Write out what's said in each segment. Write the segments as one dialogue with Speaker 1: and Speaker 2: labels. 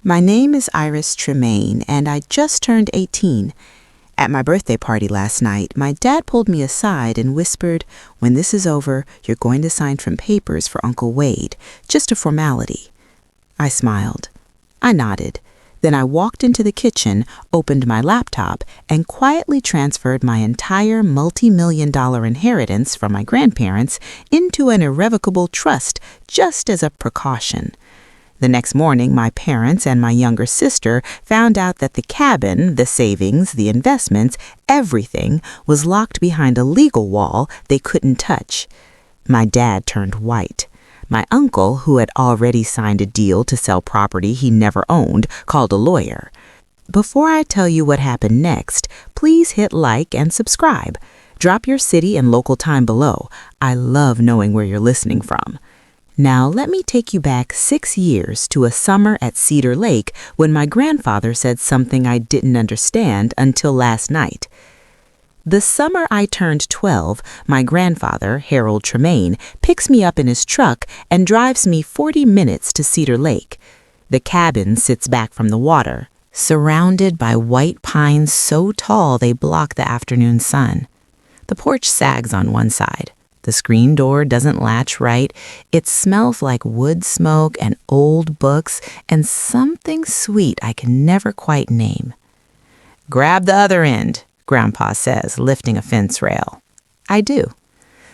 Speaker 1: My name is Iris Tremaine, and I just turned 18. At my birthday party last night, my dad pulled me aside and whispered, "When this is over, you're going to sign some papers for Uncle Wade, just a formality." I smiled. I nodded. Then I walked into the kitchen, opened my laptop, and quietly transferred my entire multi-million-dollar inheritance from my grandparents into an irrevocable trust, just as a precaution. The next morning, my parents and my younger sister found out that the cabin, the savings, the investments, everything was locked behind a legal wall they couldn't touch. My dad turned white. My uncle, who had already signed a deal to sell property he never owned, called a lawyer. Before I tell you what happened next, please hit like and subscribe. Drop your city and local time below. I love knowing where you're listening from. Now, let me take you back 6 years to a summer at Cedar Lake when my grandfather said something I didn't understand until last night. The summer I turned 12, my grandfather, Harold Tremaine, picks me up in his truck and drives me 40 minutes to Cedar Lake. The cabin sits back from the water, surrounded by white pines so tall they block the afternoon sun. The porch sags on one side. The screen door doesn't latch right. It smells like wood smoke and old books and something sweet I can never quite name. "Grab the other end," Grandpa says, lifting a fence rail. I do.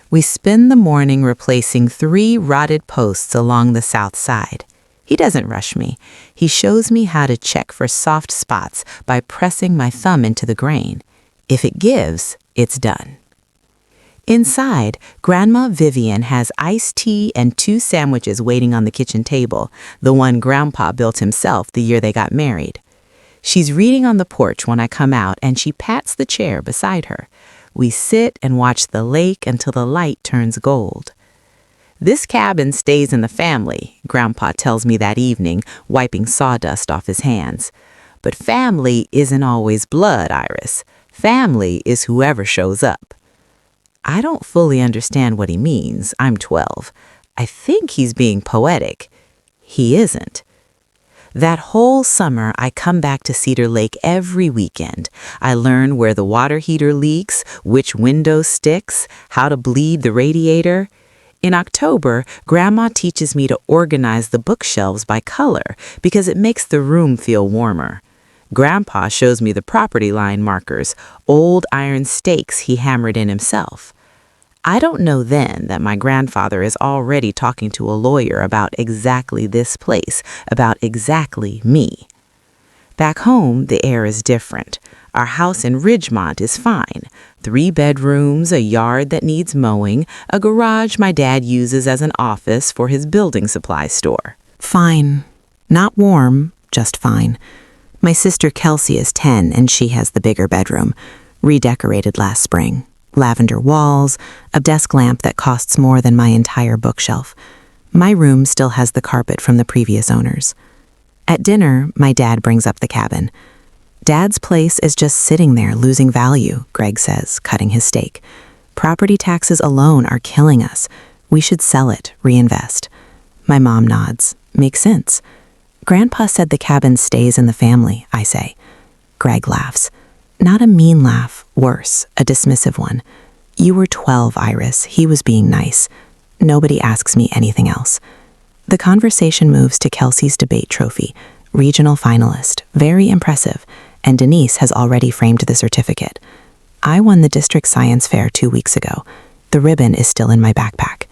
Speaker 1: We spend the morning replacing 3 rotted posts along the south side. He doesn't rush me. He shows me how to check for soft spots by pressing my thumb into the grain. If it gives, it's done. Inside, Grandma Vivian has iced tea and 2 sandwiches waiting on the kitchen table, the one Grandpa built himself the year they got married. She's reading on the porch when I come out, and she pats the chair beside her. We sit and watch the lake until the light turns gold. "This cabin stays in the family," Grandpa tells me that evening, wiping sawdust off his hands. "But family isn't always blood, Iris. Family is whoever shows up." I don't fully understand what he means. I'm 12. I think he's being poetic. He isn't. That whole summer, I come back to Cedar Lake every weekend. I learn where the water heater leaks, which window sticks, how to bleed the radiator. In October, Grandma teaches me to organize the bookshelves by color because it makes the room feel warmer. Grandpa shows me the property line markers, old iron stakes he hammered in himself. I don't know then that my grandfather is already talking to a lawyer about exactly this place, about exactly me. Back home, the air is different. Our house in Ridgemont is fine. 3 bedrooms, a yard that needs mowing, a garage my dad uses as an office for his building supply store. Fine. Not warm, just fine. My sister Kelsey is 10 and she has the bigger bedroom, redecorated last spring. Lavender walls, a desk lamp that costs more than my entire bookshelf. My room still has the carpet from the previous owners. At dinner, my dad brings up the cabin. "Dad's place is just sitting there losing value," Greg says, cutting his steak. "Property taxes alone are killing us. We should sell it, reinvest." My mom nods. "Makes sense." "Grandpa said the cabin stays in the family," I say. Greg laughs. Not a mean laugh, worse, a dismissive one. "You were 12, Iris. He was being nice." Nobody asks me anything else. The conversation moves to Kelsey's debate trophy, regional finalist, very impressive, and Denise has already framed the certificate. I won the district science fair 2 weeks ago. The ribbon is still in my backpack.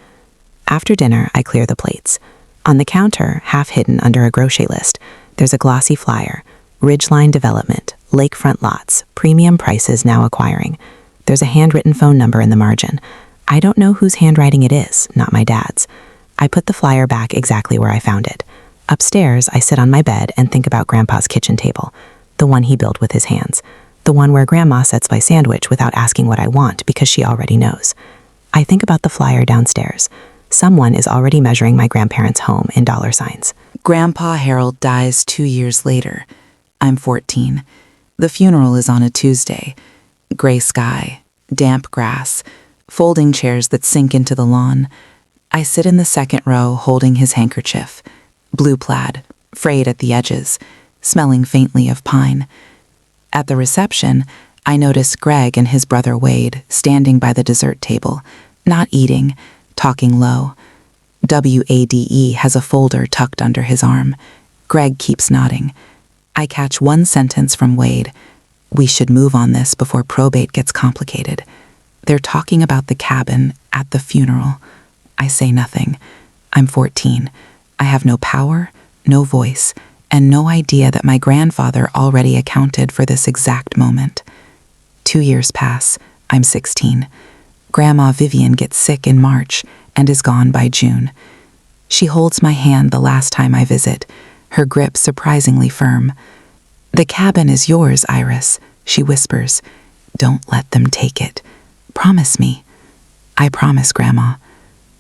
Speaker 1: After dinner, I clear the plates. On the counter, half hidden under a grocery list, there's a glossy flyer. Ridgeline Development, lakefront lots, premium prices now acquiring. There's a handwritten phone number in the margin. I don't know whose handwriting it is, not my dad's. I put the flyer back exactly where I found it. Upstairs, I sit on my bed and think about Grandpa's kitchen table, the one he built with his hands, the one where Grandma sets my sandwich without asking what I want because she already knows. I think about the flyer downstairs. Someone is already measuring my grandparents' home in dollar signs. Grandpa Harold dies 2 years later. I'm 14. The funeral is on a Tuesday. Gray sky, damp grass, folding chairs that sink into the lawn. I sit in the second row holding his handkerchief. Blue plaid,
Speaker 2: frayed at the edges, smelling faintly of pine. At the reception, I noticed Greg and his brother Wade standing by the dessert table, not eating, talking low. WADE has a folder tucked under his arm. Greg keeps nodding. I catch one sentence from Wade. We should move on this before probate gets complicated. They're talking about the cabin at the funeral. I say nothing. I'm 14. I have no power, no voice, and no idea that my grandfather already accounted for this exact moment. 2 years pass. I'm 16. Grandma Vivian gets sick in March and is gone by June. She holds my hand the last time I visit, her grip surprisingly firm. "The cabin is yours, Iris," she whispers. "Don't let them take it. Promise me." I promise, Grandma.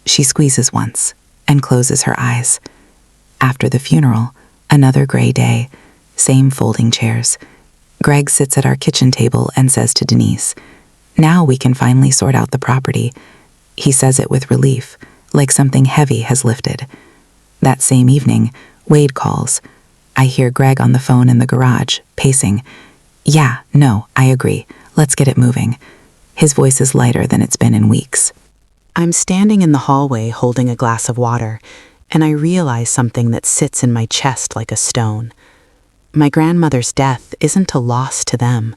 Speaker 2: She squeezes once and closes her eyes. After the funeral, another gray day, same folding chairs. Greg sits at our kitchen table and says to Denise, "Now we can finally sort out the property." He says it with relief, like something heavy has lifted. That same evening, Wade calls. I hear Greg on the phone in the garage, pacing. "Yeah, no, I agree. Let's get it moving." His voice is lighter than it's been in weeks. I'm standing in the hallway holding a glass of water, and I realize something that sits in my chest like a stone. My grandmother's death isn't a loss to them,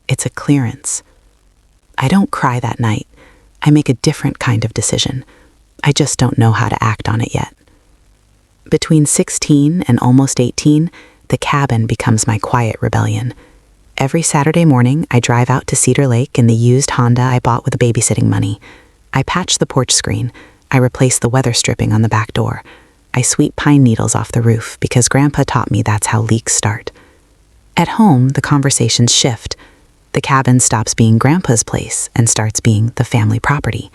Speaker 2: it's a clearance. I don't cry that night. I make a different kind of decision. I just don't know how to act on it yet. Between 16 and almost 18, the cabin becomes my quiet rebellion. Every Saturday morning, I drive out to Cedar Lake in the used Honda I bought with the babysitting money. I patch the porch screen. I replace the weather stripping on the back door. I sweep pine needles off the roof because Grandpa taught me that's how leaks start. At home, the conversations shift. The cabin stops being Grandpa's place and starts being the family property.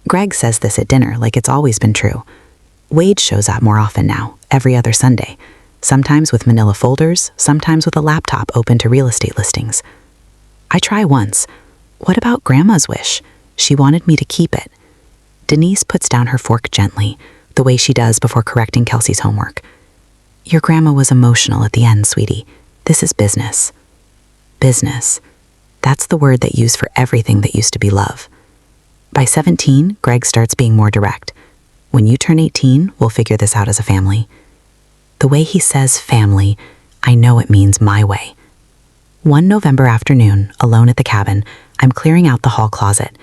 Speaker 2: Greg says this at dinner like it's always been true. Wade shows up more often now, every other Sunday, sometimes with manila folders, sometimes with a laptop open to real estate listings. I try once. What about Grandma's wish? She wanted me to keep it. Denise puts down her fork gently, the way she does before correcting Kelsey's homework. Your grandma was emotional at the end, sweetie. This is business. Business. That's the word they use for everything that used to be love. By 17, Greg starts being more direct. When you turn 18, we'll figure this out as a family. The way he says family, I know it means my way. One November afternoon, alone at the cabin, I'm clearing out the hall closet.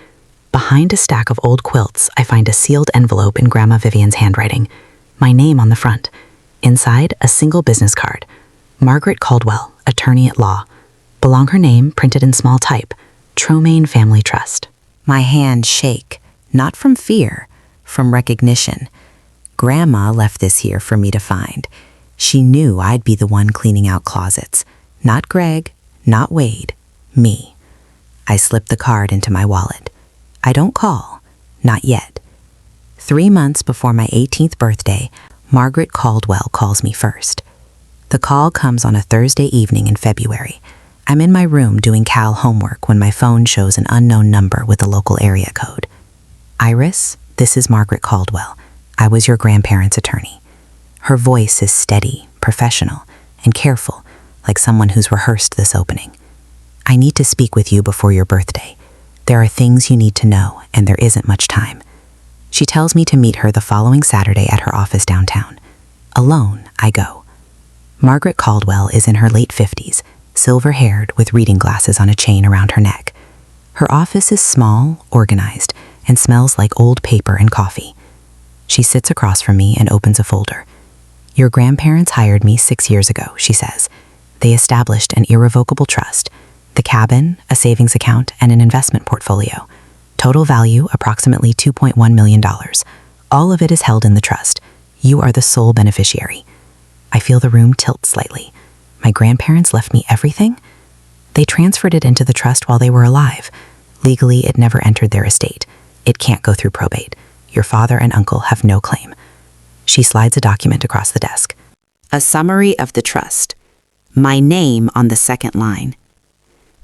Speaker 2: Behind a stack of old quilts, I find a sealed envelope in Grandma Vivian's handwriting. My name on the front. Inside, a single business card. Margaret Caldwell, attorney at law. Belong her name, printed in small type. Tremaine Family Trust. My hands shake, not from fear, from recognition. Grandma left this here for me to find. She knew I'd be the one cleaning out closets. Not Greg, not Wade, me. I slip the card into my wallet. I don't call, not yet. 3 months before my 18th birthday, Margaret Caldwell calls me first. The call comes on a Thursday evening in February. I'm in my room doing Cal homework when my phone shows an unknown number with a local area code. Iris, this is Margaret Caldwell. I was your grandparents' attorney. Her voice is steady, professional, and careful, like someone who's rehearsed this opening. I need to speak with you before your birthday. There are things you need to know, and there isn't much time. She tells me to meet her the following Saturday at her office downtown. Alone, I go. Margaret Caldwell is in her late 50s, silver-haired with reading glasses on a chain around her neck. Her office is small, organized, and smells like old paper and coffee. She sits across from me and opens a folder. Your grandparents hired me 6 years ago, she says. They established an irrevocable trust, the cabin, a savings account, and an investment portfolio. Total value approximately $2.1 million. All of it is held in the trust. You are the sole beneficiary. I feel the room tilt slightly. My grandparents left me everything? They transferred it into the trust while they were alive. Legally, it never entered their estate. It can't go through probate. Your father and uncle have no claim. She slides a document across the desk. A summary of the trust. My name on the second line.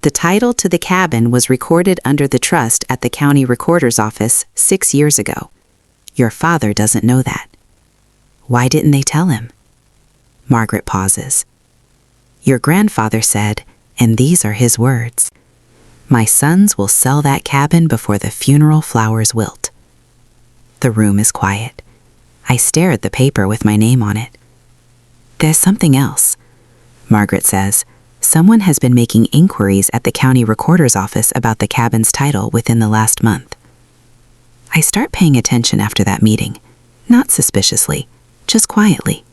Speaker 2: The title to the cabin was recorded under the trust at the county recorder's office 6 years ago. Your father doesn't know that. Why didn't they tell him?
Speaker 1: Margaret pauses. Your grandfather said, and these are his words, "My sons will sell that cabin before the funeral flowers wilt." The room is quiet. I stare at the paper with my name on it. There's something else. Margaret says, someone has been making inquiries at the county recorder's office about the cabin's title within the last month. I start paying attention after that meeting, not suspiciously, just quietly.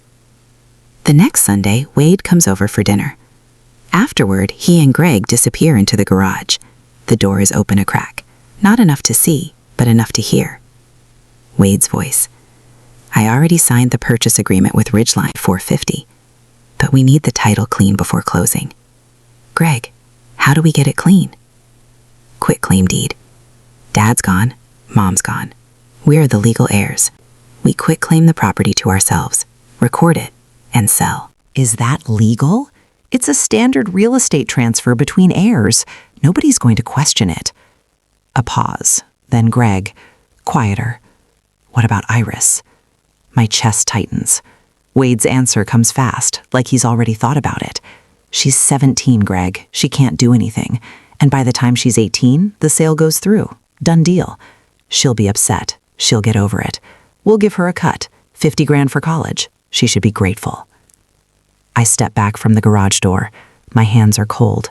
Speaker 1: The next Sunday, Wade comes over for dinner. Afterward, he and Greg disappear into the garage. The door is open a crack, not enough to see, but enough to hear. Wade's voice. I already signed the purchase agreement with Ridgeline $450, but we need the title clean before closing. Greg, how do we get it clean? Quit claim deed. Dad's gone, Mom's gone. We're the legal heirs. We quit claim the property to ourselves, record it, and sell.
Speaker 3: Is that legal? It's a standard real estate transfer between heirs. Nobody's going to question it. A pause. Then Greg, quieter. What about Iris? My chest tightens. Wade's answer comes fast, like he's already thought about it. She's 17, Greg. She can't do anything. And by the time she's 18, the sale goes through. Done deal. She'll be upset. She'll get over it. We'll give her a cut. 50 grand for college. She should be grateful. I step back from the garage door. My hands are cold.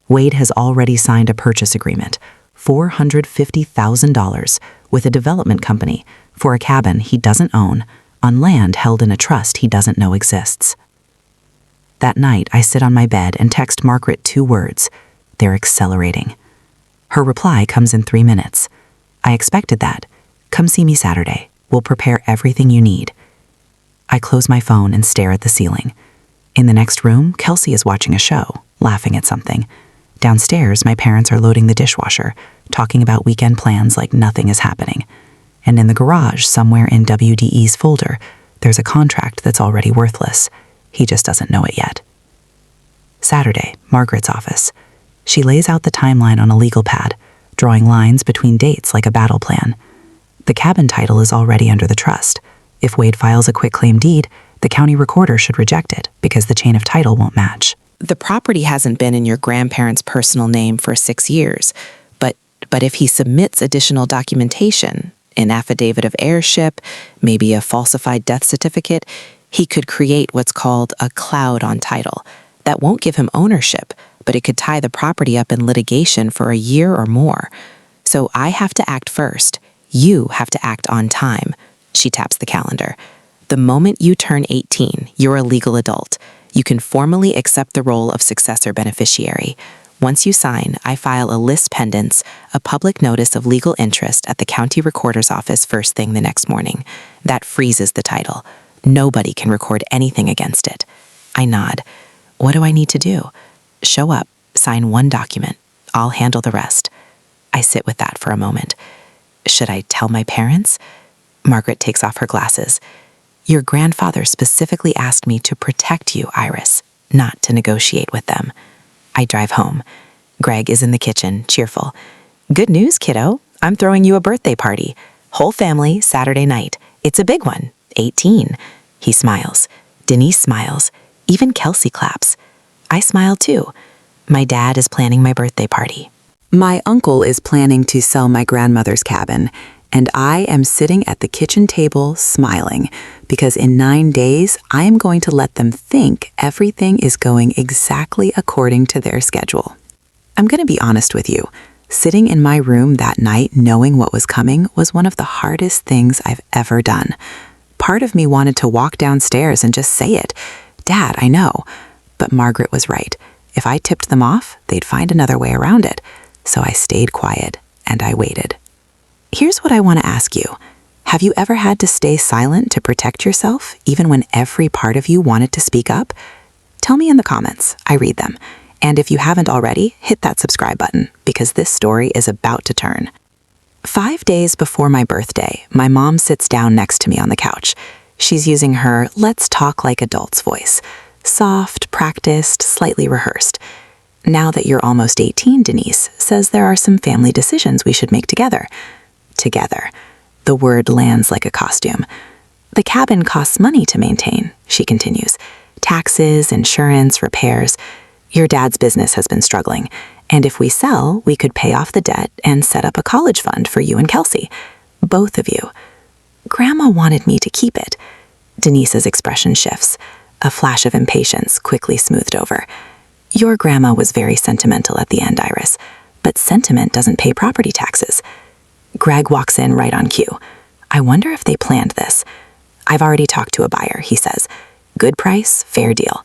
Speaker 3: Wade has already signed a purchase agreement, $450,000, with a development company for a cabin he doesn't own, on land held in a trust he doesn't know exists. That night, I sit on my bed and text Margaret 2 words. They're accelerating. Her reply comes in 3 minutes. I expected that. Come see me Saturday. We'll prepare everything you need. I close my phone and stare at the ceiling. In the next room, Kelsey is watching a show, laughing at something. Downstairs, my parents are loading the dishwasher, talking about weekend plans like nothing is happening. And in the garage, somewhere in WDE's folder, there's a contract that's already worthless. He just doesn't know it yet. Saturday, Margaret's office. She lays out the timeline on a legal pad, drawing lines between dates like a battle plan. The cabin title is already under the trust. If Wade files a quitclaim deed, the county recorder should reject it because the chain of title won't match.
Speaker 1: The property hasn't been in your grandparents' personal name for 6 years, but if he submits additional documentation, an affidavit of heirship, maybe a falsified death certificate, he could create what's called a cloud on title. That won't give him ownership, but it could tie the property up in litigation for a year or more. So I have to act first. You have to act on time. She taps the calendar. The moment you turn 18, you're a legal adult. You can formally accept the role of successor beneficiary. Once you sign, I file a lis pendens, a public notice of legal interest at the county recorder's office first thing the next morning. That freezes the title. Nobody can record anything against it. I nod. What do I need to do? Show up, sign 1 document. I'll handle the rest. I sit with that for a moment. Should I tell my parents? Margaret takes off her glasses. Your grandfather specifically asked me to protect you, Iris, not to negotiate with them. I drive home. Greg is in the kitchen, cheerful. Good news, kiddo. I'm throwing you a birthday party. Whole family, Saturday night. It's a big one. 18. He smiles. Denise smiles. Even Kelsey claps. I smile too. My dad is planning my birthday party.
Speaker 2: My uncle is planning to sell my grandmother's cabin, and I am sitting at the kitchen table smiling because in 9 days, I am going to let them think everything is going exactly according to their schedule. I'm going to be honest with you. Sitting in my room that night knowing what was coming was one of the hardest things I've ever done. Part of me wanted to walk downstairs and just say it. Dad, I know. But Margaret was right. If I tipped them off, they'd find another way around it. So I stayed quiet and I waited. Here's what I want to ask you. Have you ever had to stay silent to protect yourself, even when every part of you wanted to speak up? Tell me in the comments. I read them. And if you haven't already, hit that subscribe button, because this story is about to turn. 5 days before my birthday, my mom sits down next to me on the couch. She's using her "let's talk like adults" voice. Soft, practiced, slightly rehearsed. Now that you're almost 18, Denise says there are some family decisions we should make together. Together. The word lands like a costume. The cabin costs money to maintain, she continues.
Speaker 3: taxes, insurance, repairs. Your dad's business has been struggling, and if we sell, we could pay off the debt and set up a college fund for you and Kelsey. Both of you. Grandma wanted me to keep it. Denise's expression shifts. A flash of impatience quickly smoothed over. Your grandma was very sentimental at the end, Iris, but sentiment doesn't pay property taxes. Greg walks in right on cue. I wonder if they planned this. I've already talked to a buyer, he says. Good price, fair deal.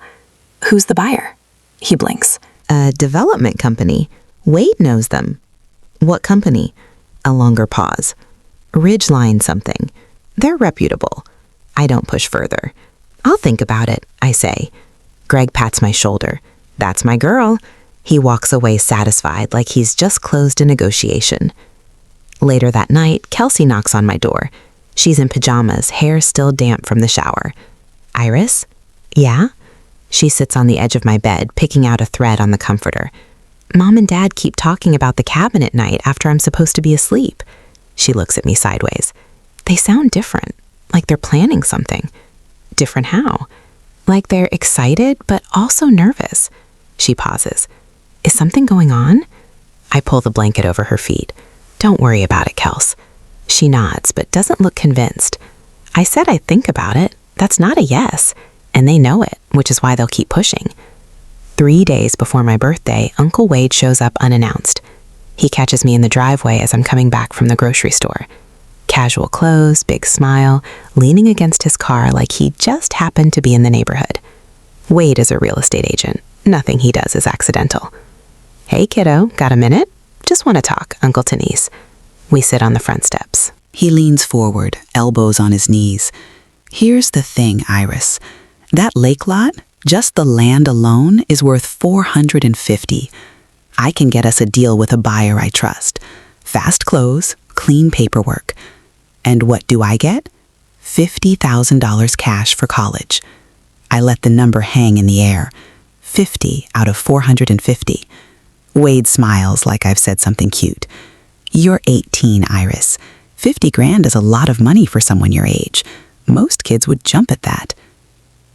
Speaker 3: Who's the buyer? He blinks.
Speaker 1: A development company. Wade knows them. What company? A longer pause. Ridgeline something. They're reputable. I don't push further. I'll think about it, I say. Greg pats my shoulder. That's my girl. He walks away satisfied, like he's just closed a negotiation. Later that night, Kelsey knocks on my door. She's in pajamas, hair still damp from the shower. Iris? Yeah? She sits on the edge of my bed, picking out a thread on the comforter. Mom and Dad keep talking about the cabin at night after I'm supposed to be asleep. She looks at me sideways. They sound different, like they're planning something. Different how? Like they're excited, but also nervous. She pauses. Is something going on? I pull the blanket over her feet. Don't worry about it, Kels. She nods, but doesn't look convinced. I said I'd think about it. That's not a yes. And they know it, which is why they'll keep pushing. 3 days before my birthday, Uncle Wade shows up unannounced. He catches me in the driveway as I'm coming back from the grocery store. Casual clothes, big smile, leaning against his car like he just happened to be in the neighborhood. Wade is a real estate agent. Nothing he does is accidental. Hey, kiddo, got a minute? Just want to talk, Uncle Denise. We sit on the front steps.
Speaker 3: He leans forward, elbows on his knees. Here's the thing, Iris. That lake lot, just the land alone, is worth $450. I can get us a deal with a buyer I trust. Fast close, clean paperwork. And what do I get? $50,000 cash for college. I let the number hang in the air. 50 out of 450. Wade smiles like I've said something cute. You're 18, Iris. 50 grand is a lot of money for someone your age. Most kids would jump at that.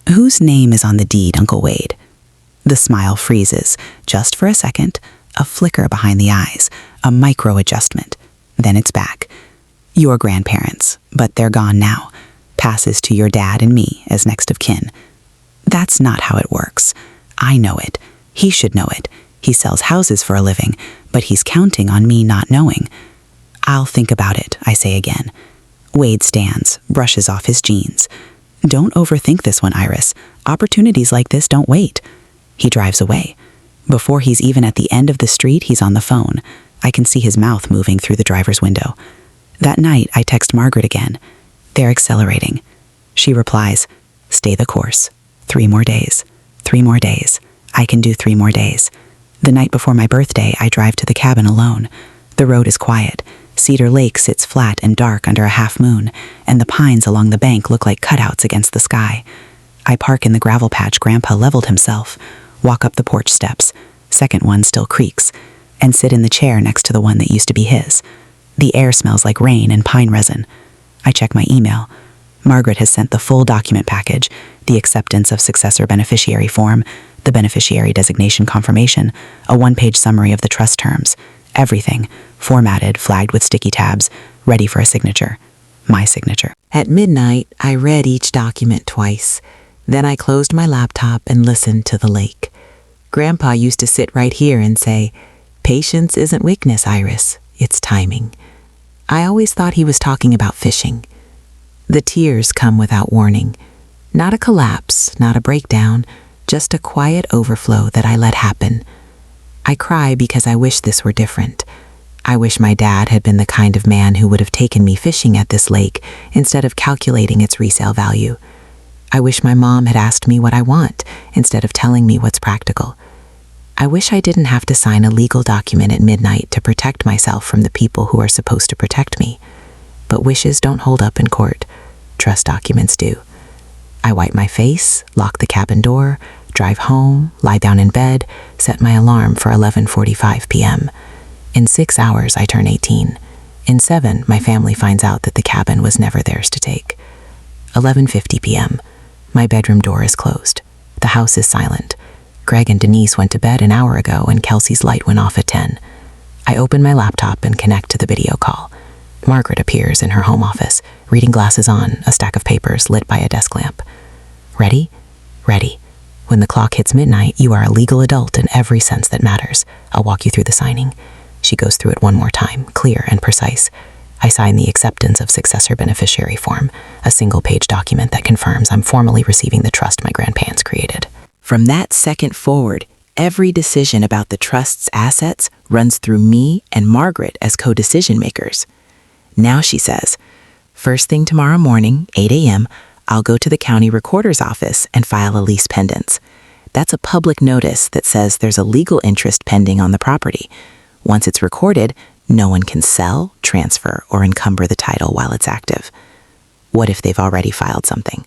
Speaker 3: Whose name is on the deed, Uncle Wade? The smile freezes, just for a second, a flicker behind the eyes, a micro adjustment. Then it's back. Your grandparents, but they're gone now. Passes to your dad and me as next of kin. That's not how it works. I know it. He should know it. He sells houses for a living, but he's counting on me not knowing. I'll think about it, I say again. Wade stands, brushes off his jeans. Don't overthink this one, Iris. Opportunities like this don't wait. He drives away. Before he's even at the end of the street, he's on the phone. I can see his mouth moving through the driver's window. That night, I text Margaret again. They're accelerating. She replies, stay the course. 3 more days. 3 more days. I can do 3 more days. The night before my birthday, I drive to the cabin alone. The road is quiet. Cedar Lake sits flat and dark under a half moon, and the pines along the bank look like cutouts against the sky. I park in the gravel patch Grandpa leveled himself, walk up the porch steps, second one still creaks, and sit in the chair next to the one that used to be his. The air smells like rain and pine resin. I check my email. Margaret has sent the full document package, the acceptance of successor beneficiary form, the beneficiary designation confirmation, a 1-page summary of the trust terms. Everything, formatted, flagged with sticky tabs, ready for a signature. My signature.
Speaker 1: At midnight, I read each document twice. Then I closed my laptop and listened to the lake. Grandpa used to sit right here and say, "Patience isn't weakness, Iris. It's timing." I always thought he was talking about fishing. The tears come without warning. Not a collapse, not a breakdown, just a quiet overflow that I let happen. I cry because I wish this were different. I wish my dad had been the kind of man who would have taken me fishing at this lake instead of calculating its resale value. I wish my mom had asked me what I want instead of telling me what's practical. I wish I didn't have to sign a legal document at midnight to protect myself from the people who are supposed to protect me. But wishes don't hold up in court. Trust documents do. I wipe my face, lock the cabin door, drive home, lie down in bed, set my alarm for 11:45 p.m. In 6 hours, I turn 18. In 7, my family finds out that the cabin was never theirs to take. 11:50 p.m. My bedroom door is closed.
Speaker 3: The house is silent. Greg and Denise went to bed an hour ago and Kelsey's light went off at 10. I open my laptop and connect to the video call. Margaret appears in her home office, reading glasses on, a stack of papers lit by a desk lamp. Ready? Ready. When the clock hits midnight, you are a legal adult in every sense that matters. I'll walk you through the signing. She goes through it one more time, clear and precise. I sign the acceptance of successor beneficiary form, a single-page document that confirms I'm formally receiving the trust my grandparents created.
Speaker 1: From that second forward, every decision about the trust's assets runs through me and Margaret as co-decision makers. Now she says, first thing tomorrow morning, 8 a.m., I'll go to the county recorder's office and file a lease pendants. That's a public notice that says there's a legal interest pending on the property. Once it's recorded, no one can sell, transfer, or encumber the title while it's active. What if they've already filed something?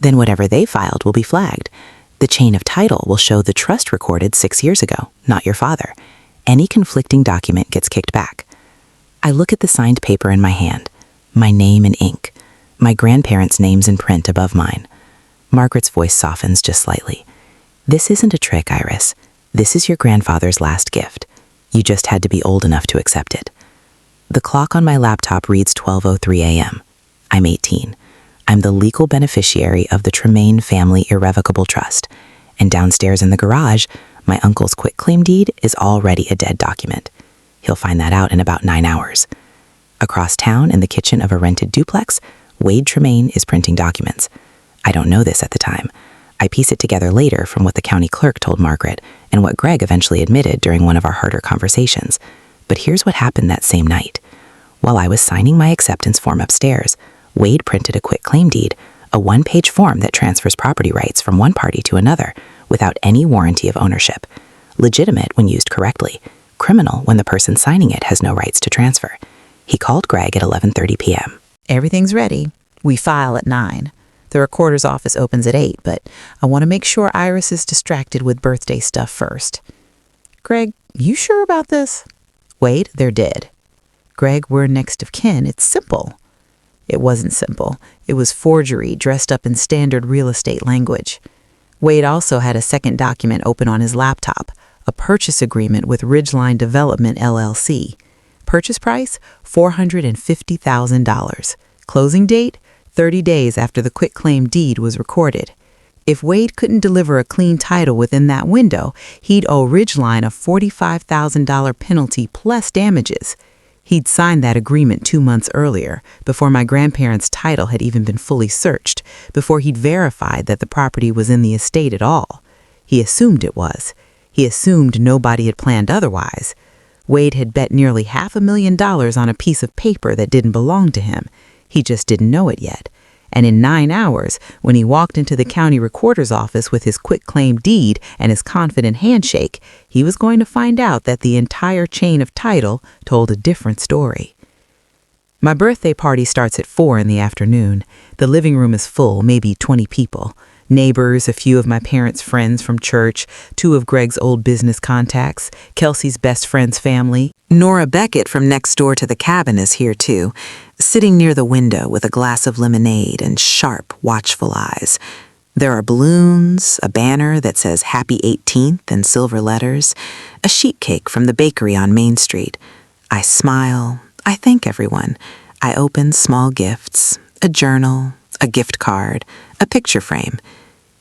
Speaker 1: Then whatever they filed will be flagged. The chain of title will show the trust recorded 6 years ago, not your father. Any conflicting document gets kicked back. I look at the signed paper in my hand, my name in ink, my grandparents' names in print above mine. Margaret's voice softens just slightly. This isn't a trick, Iris. This is your grandfather's last gift. You just had to be old enough to accept it. The clock on my laptop reads 12:03 a.m. I'm 18. I'm the legal beneficiary of the Tremaine Family Irrevocable Trust, and downstairs in the garage, my uncle's quitclaim deed is already a dead document. He'll find that out in about 9 hours. Across town, in the kitchen of a rented duplex, Wade Tremaine is printing documents. I don't know this at the time. I piece it together later from what the county clerk told Margaret and what Greg eventually admitted during one of our harder conversations. But here's what happened that same night. While I was signing my acceptance form upstairs, Wade printed a quitclaim deed, a one-page form that transfers property rights from one party to another without any warranty of ownership. Legitimate when used correctly, criminal when the person signing it has no rights to transfer. He called Greg at 11:30 p.m. Everything's ready. We file at 9. The recorder's office opens at 8, but I want to make sure Iris is distracted with birthday stuff first. Greg, you sure about this? Wade, they're dead. Greg, we're next of kin. It's simple. It wasn't simple. It was forgery dressed up in standard real estate language. Wade also had a second document open on his laptop, a purchase agreement with Ridgeline Development, LLC. Purchase price, $450,000. Closing date, 30 days after the quitclaim deed was recorded. If Wade couldn't deliver a clean title within that window, he'd owe Ridgeline a $45,000 penalty plus damages. He'd signed that agreement 2 months earlier, before my grandparents' title had even been fully searched, before he'd verified that the property was in the estate at all. He assumed it was. He assumed nobody had planned otherwise. Wade had bet nearly $500,000 on a piece of paper that didn't belong to him. He just didn't know it yet. And in 9 hours, when he walked into the county recorder's office with his quitclaim deed and his confident handshake, he was going to find out that the entire chain of title told a different story. My birthday party starts at 4 in the afternoon. The living room is full, maybe 20 people. Neighbors, a few of my parents' friends from church, 2 of Greg's old business contacts, Kelsey's best friend's family. Nora Beckett from next door to the cabin is here too, sitting near the window with a glass of lemonade and sharp, watchful eyes. There are balloons, a banner that says Happy 18th in silver letters, a sheet cake from the bakery on Main Street. I smile. I thank everyone. I open small gifts, a journal, a gift card, a picture frame.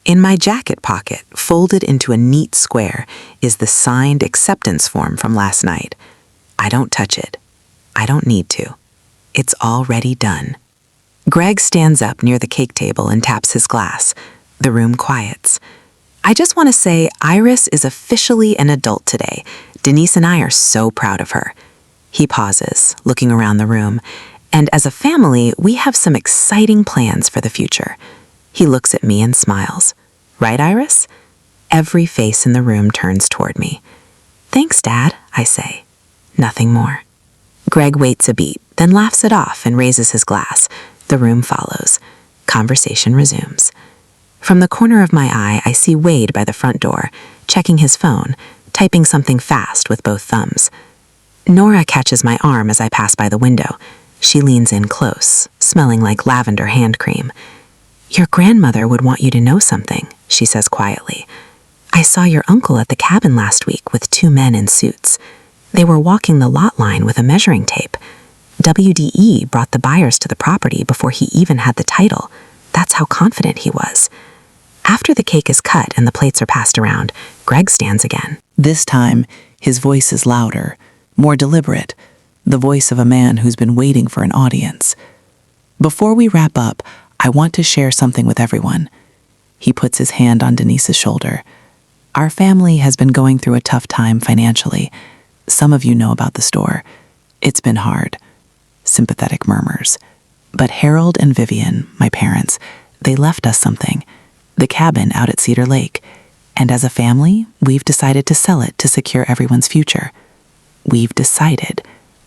Speaker 1: In my jacket pocket, folded into a neat square, is the signed acceptance form from last night. I don't touch it. I don't need to. It's already done. Greg stands up near the cake table and taps his glass. The room quiets. I just want to say Iris is officially an adult today. Denise and I are so proud of her. He pauses, looking around the room, and as a family, we have some exciting plans for the future. He looks at me and smiles. Right, Iris? Every face in the room turns toward me. Thanks, Dad, I say. Nothing more. Greg waits a beat, then laughs it off and raises his glass. The room follows. Conversation resumes. From the corner of my eye, I see Wade by the front door, checking his phone, typing something fast with both thumbs. Nora catches my arm as I pass by the window. She leans in close, smelling like lavender hand cream.
Speaker 3: Your grandmother would want you to know something, she says quietly. I saw your uncle at the cabin last week with 2 men in suits. They were walking the lot line with a measuring tape. WDE brought the buyers to the property before he even had the title. That's how confident he was. After the cake is cut and the plates are passed around, Greg stands again.
Speaker 2: This time, his voice is louder, more deliberate, the voice of a man who's been waiting for an audience. Before we wrap up, I want to share something with everyone. He puts his hand on Denise's shoulder. Our family has been going through a tough time financially. Some of you know about the store. It's been hard. Sympathetic murmurs. But Harold and Vivian, my parents, they left us something. The cabin out at Cedar Lake. And as a family, we've decided to sell it to secure everyone's future. We've decided.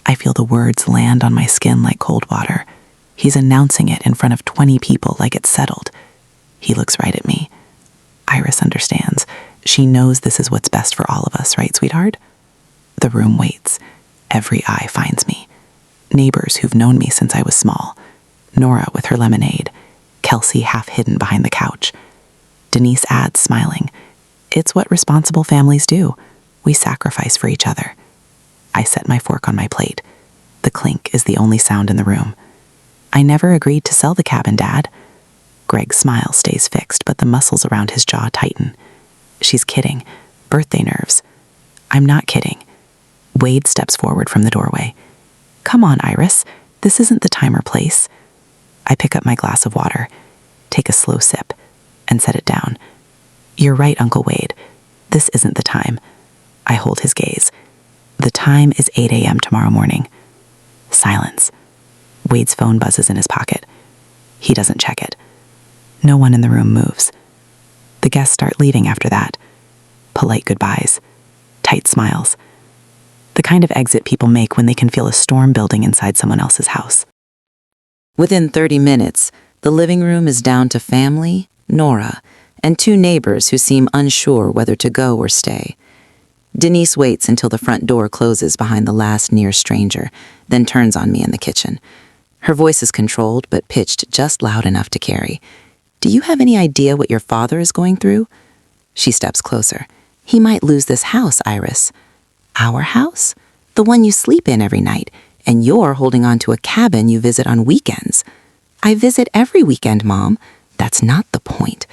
Speaker 2: I feel the words land on my skin like cold water. He's announcing it in front of 20 people like it's settled. He looks right at me. Iris understands. She knows this is what's best for all of us, right, sweetheart? The room waits. Every eye finds me. Neighbors who've known me since I was small. Nora with her lemonade. Kelsey half hidden behind the couch. Denise adds, smiling. It's what responsible families do. We sacrifice for each other. I set my fork on my plate. The clink is the only sound in the room. I never agreed to sell the cabin, Dad. Greg's smile stays fixed, but the muscles around his jaw tighten. She's kidding. Birthday nerves. I'm not kidding. Wade steps forward from the doorway. Come on, Iris. This isn't the time or place. I pick up my glass of water, take a slow sip, and set it down. You're right, Uncle Wade. This isn't the time. I hold his gaze. The time is 8 a.m. tomorrow morning. Silence. Wade's phone buzzes in his pocket. He doesn't check it. No one in the room moves. The guests start leaving after that. Polite goodbyes. Tight smiles. The kind of exit people make when they can feel a storm building inside someone else's house.
Speaker 3: Within 30 minutes, the living room is down to family, Nora, and 2 neighbors who seem unsure whether to go or stay. Denise waits until the front door closes behind the last near stranger, then turns on me in the kitchen. Her voice is controlled but pitched just loud enough to carry. Do you have any idea what your father is going through? She steps closer. He might lose this house, Iris. Our house? The one you sleep in every night, and you're holding on to a cabin you visit on weekends. I visit every weekend, Mom. That's not the point.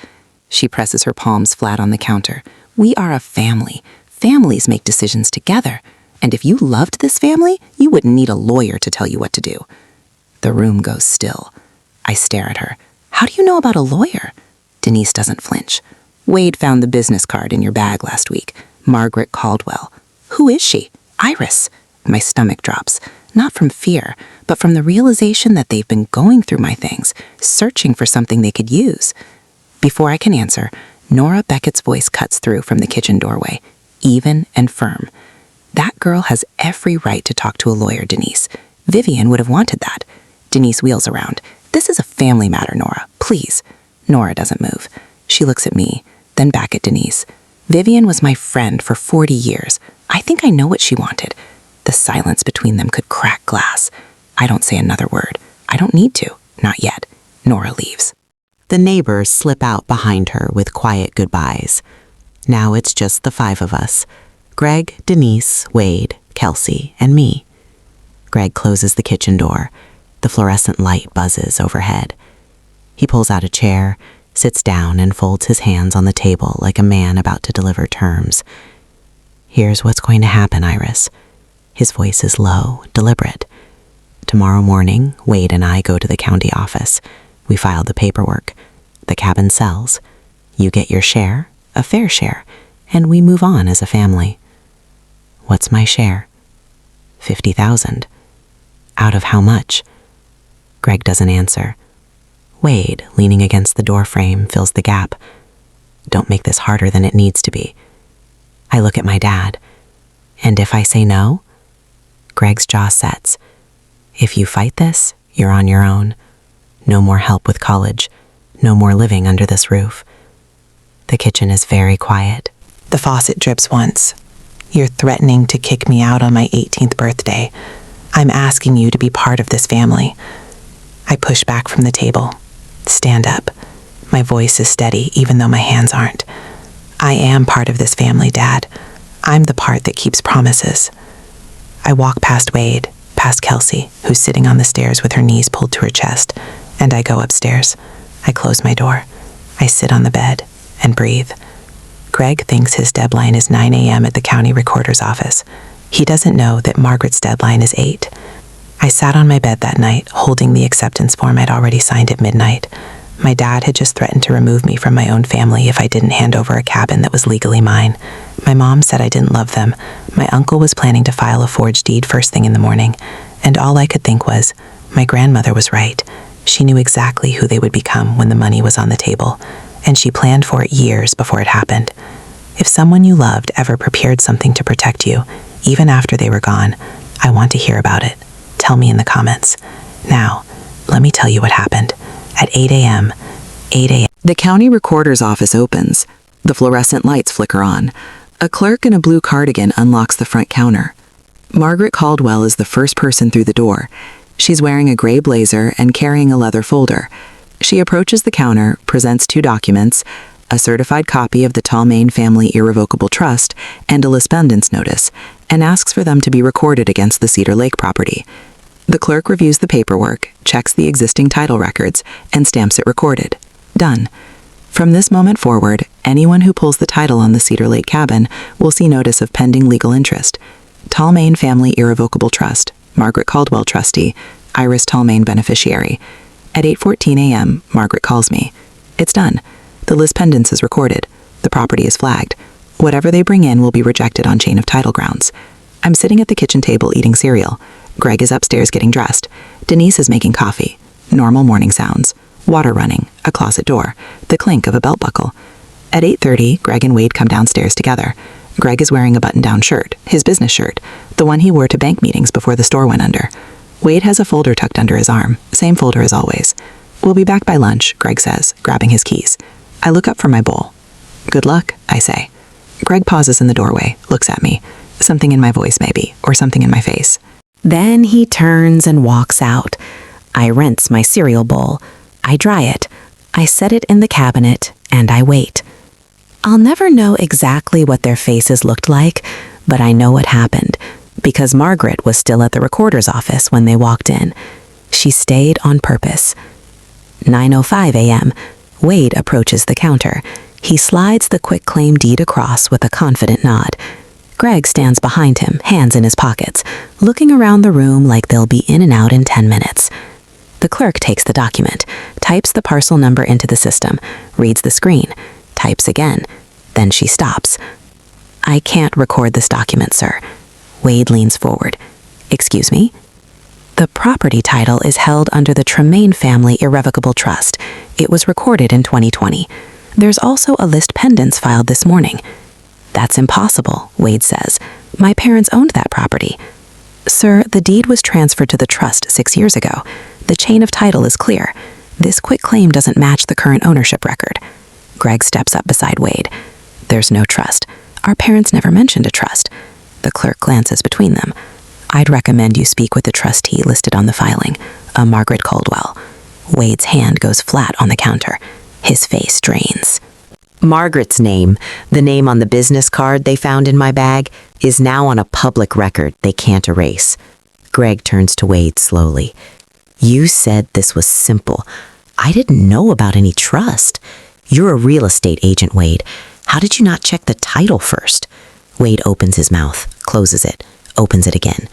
Speaker 3: She presses her palms flat on the counter. We are a family. Families make decisions together. And if you loved this family, you wouldn't need a lawyer to tell you what to do. The room goes still. I stare at her. How do you know about a lawyer? Denise doesn't flinch. Wade found the business card in your bag last week. Margaret Caldwell. Who is she? Iris. My stomach drops. Not from fear, but from the realization that they've been going through my things, searching for something they could use. Before I can answer, Nora Beckett's voice cuts through from the kitchen doorway, even and firm. That girl has every right to talk to a lawyer, Denise. Vivian would have wanted that. Denise wheels around. This is a family matter, Nora. Please. Nora doesn't move. She looks at me, then back at Denise. Vivian was my friend for 40 years. I think I know what she wanted. The silence between them could crack glass. I don't say another word. I don't need to. Not yet. Nora leaves.
Speaker 1: The neighbors slip out behind her with quiet goodbyes. Now it's just the 5 of us. Greg, Denise, Wade, Kelsey, and me. Greg closes the kitchen door. The fluorescent light buzzes overhead. He pulls out a chair, sits down, and folds his hands on the table like a man about to deliver terms. Here's what's going to happen, Iris. His voice is low, deliberate. Tomorrow morning, Wade and I go to the county office. We file the paperwork. The cabin sells. You get your share, a fair share, and we move on as a family. What's my share? 50,000. Out of how much? Greg doesn't answer. Wade, leaning against the doorframe, fills the gap. Don't make this harder than it needs to be. I look at my dad. And if I say no? Greg's jaw sets. If you fight this, you're on your own. No more help with college. No more living under this roof. The kitchen is very quiet. The faucet drips once. You're threatening to kick me out on my 18th birthday. I'm asking you to be part of this family. I push back from the table. Stand up.
Speaker 2: My voice is steady, even though my hands aren't. I am part of this family, Dad. I'm the part that keeps promises. I walk past Wade, past Kelsey, who's sitting on the stairs with her knees pulled to her chest, and I go upstairs. I close my door. I sit on the bed and breathe. Greg thinks his deadline is 9 a.m. at the county recorder's office. He doesn't know that Margaret's deadline is 8. I sat on my bed that night, holding the acceptance form I'd already signed at midnight. My dad had just threatened to remove me from my own family if I didn't hand over a cabin that was legally mine. My mom said I didn't love them. My uncle was planning to file a forged deed first thing in the morning. And all I could think was, my grandmother was right. She knew exactly who they would become when the money was on the table, and she planned for it years before it happened. If someone you loved ever prepared something to protect you, even after they were gone, I want to hear about it. Tell me in the comments. Now, let me tell you what happened. At 8 a.m.,
Speaker 3: The county recorder's office opens. The fluorescent lights flicker on. A clerk in a blue cardigan unlocks the front counter. Margaret Caldwell is the first person through the door. She's wearing a gray blazer and carrying a leather folder. She approaches the counter, presents 2 documents, a certified copy of the Talmain family Irrevocable Trust and a lispendence notice, and asks for them to be recorded against the Cedar Lake property. The clerk reviews the paperwork, checks the existing title records, and stamps it recorded. Done. From this moment forward, anyone who pulls the title on the Cedar Lake cabin will see notice of pending legal interest. Talmain family Irrevocable Trust, Margaret Caldwell trustee, Iris Talmain beneficiary. At 8:14 a.m., Margaret calls me. It's done. The lispendence is recorded. The property is flagged. Whatever they bring in will be rejected on chain of title grounds. I'm sitting at the kitchen table eating cereal. Greg is upstairs getting dressed. Denise is making coffee. Normal morning sounds. Water running, a closet door, the clink of a belt buckle. At 8:30, Greg and Wade come downstairs together. Greg is wearing a button-down shirt, his business shirt, the one he wore to bank meetings before the store went under. Wade has a folder tucked under his arm, same folder as always. We'll be back by lunch, Greg says, grabbing his keys. I look up from my bowl. Good luck, I say. Greg pauses in the doorway, looks at me. Something in my voice maybe, or something in my face.
Speaker 1: Then he turns and walks out. I rinse my cereal bowl. I dry it. I set it in the cabinet, and I wait. I'll never know exactly what their faces looked like, but I know what happened, because Margaret was still at the recorder's office when they walked in. She stayed on purpose. 9:05 a.m., Wade approaches the counter. He slides the quitclaim deed across with a confident nod. Greg stands behind him, hands in his pockets, looking around the room like they'll be in and out in 10 minutes. The clerk takes the document, types the parcel number into the system, reads the screen, types again. Then she stops. I can't record this document, sir. Wade leans forward. Excuse me? The property title is held under the Tremaine family Irrevocable Trust. It was recorded in 2020. There's also a list pendants filed this morning. That's impossible, Wade says. My parents owned that property. Sir, the deed was transferred to the trust 6 years ago. The chain of title is clear. This quitclaim doesn't match the current ownership record. Greg steps up beside Wade. There's no trust. Our parents never mentioned a trust. The clerk glances between them. I'd recommend you speak with the trustee listed on the filing, a Margaret Caldwell. Wade's hand goes flat on the counter. His face drains. Margaret's name, the name on the business card they found in my bag, is now on a public record they can't erase. Greg turns to Wade slowly. You said this was simple. I didn't know about any trust. You're a real estate agent, Wade. How did you not check the title first? Wade opens his mouth, closes it, opens it again.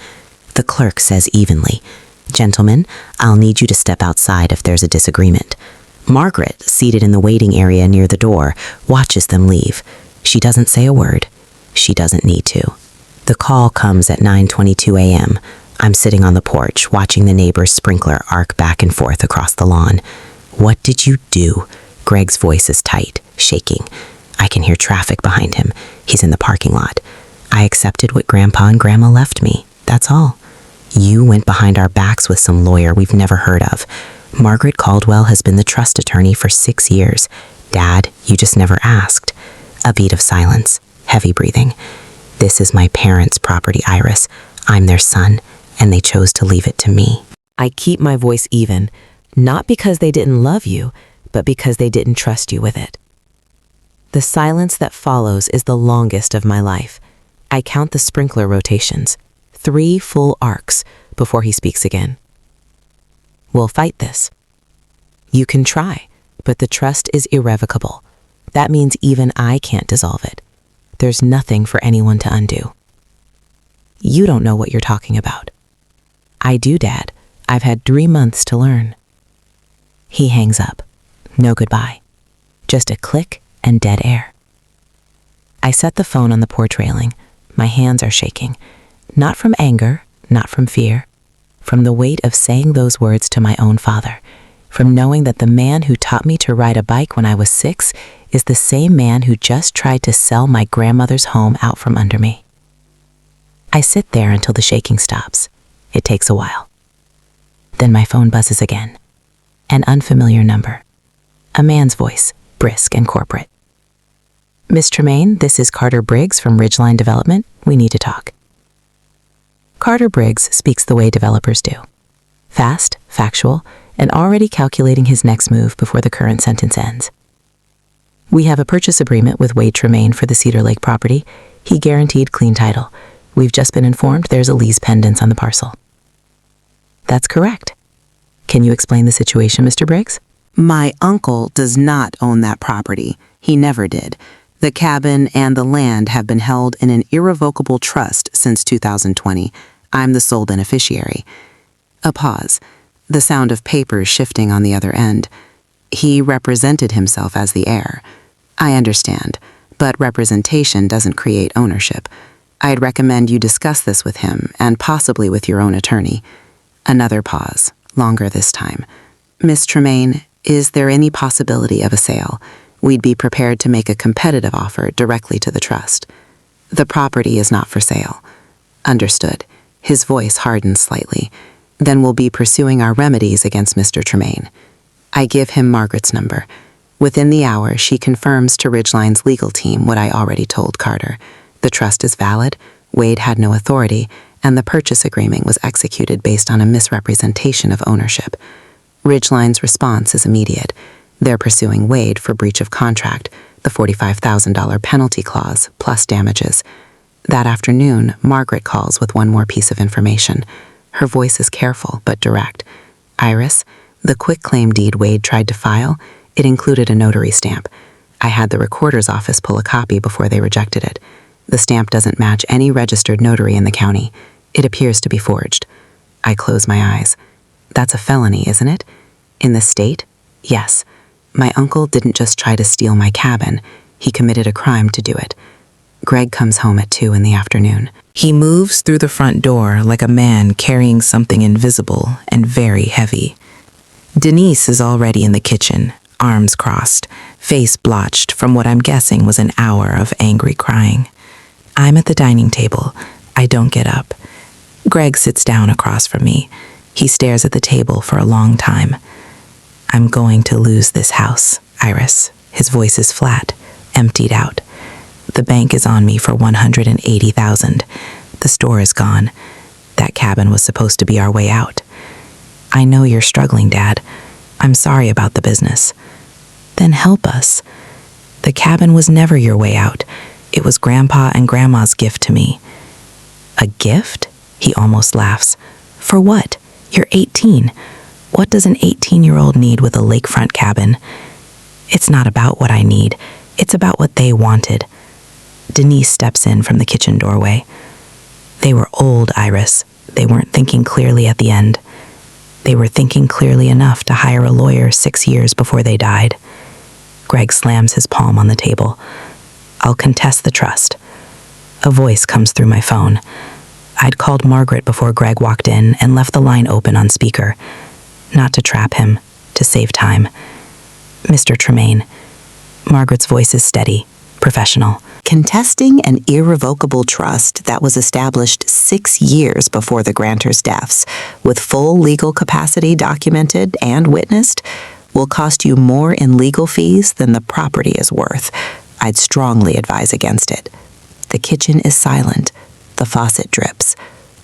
Speaker 1: The clerk says evenly, Gentlemen, I'll need you to step outside if there's a disagreement. Margaret, seated in the waiting area near the door, watches them leave. She doesn't say a word. She doesn't need to. The call comes at 9:22 a.m. I'm sitting on the porch, watching the neighbor's sprinkler arc back and forth across the lawn. What did you do? Greg's voice is tight, shaking. I can hear traffic behind him. He's in the parking lot. I accepted what Grandpa and Grandma left me. That's all. You went behind our backs with some lawyer we've never heard of. Margaret Caldwell has been the trust attorney for 6 years. Dad, you just never asked. A beat of silence, heavy breathing. This is my parents' property, Iris. I'm their son, and they chose to leave it to me. I keep my voice even, not because they didn't love you, but because they didn't trust you with it. The silence that follows is the longest of my life. I count the sprinkler rotations, 3 full arcs before he speaks again. We'll fight this. You can try, but the trust is irrevocable. That means even I can't dissolve it. There's nothing for anyone to undo. You don't know what you're talking about. I do, Dad. I've had 3 months to learn. He hangs up. No goodbye. Just a click and dead air. I set the phone on the porch railing. My hands are shaking. Not from anger, not from fear. From the weight of saying those words to my own father. From knowing that the man who taught me to ride a bike when I was 6 is the same man who just tried to sell my grandmother's home out from under me. I sit there until the shaking stops. It takes a while. Then my phone buzzes again. An unfamiliar number. A man's voice, brisk and corporate. Miss Tremaine, this is Carter Briggs from Ridgeline Development. We need to talk. Carter Briggs speaks the way developers do. Fast, factual, and already calculating his next move before the current sentence ends. We have a purchase agreement with Wade Tremaine for the Cedar Lake property. He guaranteed clean title. We've just been informed there's a lease pendants on the parcel. That's correct. Can you explain the situation, Mr. Briggs? My uncle does not own that property. He never did. The cabin and the land have been held in an irrevocable trust since 2020. I'm the sole beneficiary. A pause. The sound of papers shifting on the other end. He represented himself as the heir. I understand, but representation doesn't create ownership. I'd recommend you discuss this with him and possibly with your own attorney. Another pause, longer this time. Miss Tremaine, is there any possibility of a sale? We'd be prepared to make a competitive offer directly to the trust. The property is not for sale. Understood. His voice hardens slightly. Then we'll be pursuing our remedies against Mr. Tremaine. I give him Margaret's number. Within the hour, she confirms to Ridgeline's legal team what I already told Carter. The trust is valid, Wade had no authority, and the purchase agreement was executed based on a misrepresentation of ownership. Ridgeline's response is immediate. They're pursuing Wade for breach of contract, the $45,000 penalty clause, plus damages. That afternoon, Margaret calls with one more piece of information. Her voice is careful but direct. Iris, the quitclaim deed Wade tried to file, it included a notary stamp. I had the recorder's office pull a copy before they rejected it. The stamp doesn't match any registered notary in the county. It appears to be forged. I close my eyes. That's a felony, isn't it? In the state? Yes. My uncle didn't just try to steal my cabin. He committed a crime to do it. Greg comes home at 2 in the afternoon. He moves through the front door like a man carrying something invisible and very heavy. Denise is already in the kitchen, arms crossed, face blotched from what I'm guessing was an hour of angry crying. I'm at the dining table. I don't get up. Greg sits down across from me. He stares at the table for a long time. I'm going to lose this house, Iris. His voice is flat, emptied out. The bank is on me for $180,000. The store is gone. That cabin was supposed to be our way out. I know you're struggling, Dad. I'm sorry about the business. Then help us. The cabin was never your way out. It was Grandpa and Grandma's gift to me. A gift? He almost laughs. For what? You're 18. What does an 18-year-old need with a lakefront cabin? It's not about what I need. It's about what they wanted. Denise steps in from the kitchen doorway. They were old, Iris. They weren't thinking clearly at the end. They were thinking clearly enough to hire a lawyer 6 years before they died. Greg slams his palm on the table. I'll contest the trust. A voice comes through my phone. I'd called Margaret before Greg walked in and left the line open on speaker. Not to trap him, to save time. Mr. Tremaine. Margaret's voice is steady, professional. Contesting an irrevocable trust that was established 6 years before the grantor's deaths, with full legal capacity documented and witnessed, will cost you more in legal fees than the property is worth. I'd strongly advise against it. The kitchen is silent. The faucet drips.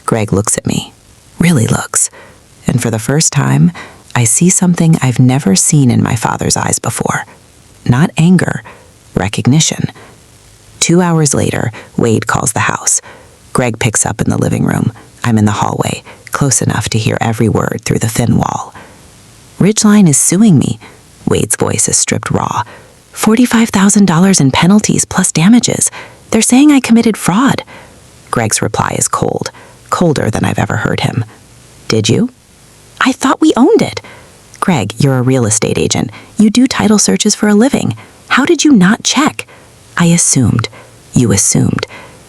Speaker 1: Greg looks at me. Really looks. And for the first time,
Speaker 3: I see something I've never seen in my father's eyes before. Not anger, recognition. 2 hours later, Wade calls the house. Greg picks up in the living room. I'm in the hallway, close enough to hear every word through the thin wall. Ridgeline is suing me. Wade's voice is stripped raw. $45,000 in penalties plus damages. They're saying I committed fraud. Greg's reply is cold, colder than I've ever heard him. Did you? I thought we owned it. Greg, you're a real estate agent. You do title searches for a living. How did you not check? I assumed. You assumed.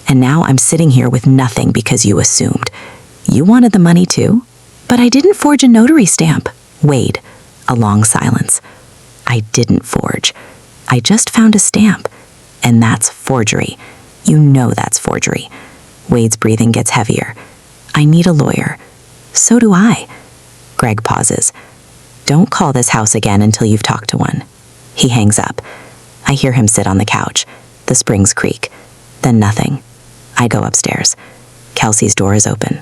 Speaker 3: And now I'm sitting here with nothing because you assumed. You wanted the money too? But I didn't forge a notary stamp. Wade, a long silence. I didn't forge. I just found a stamp. And that's forgery. You know that's forgery. Wade's breathing gets heavier. I need a lawyer. So do I. Greg pauses. Don't call this house again until you've talked to one. He hangs up. I hear him sit on the couch. The springs creak. Then nothing. I go upstairs. Kelsey's door is open.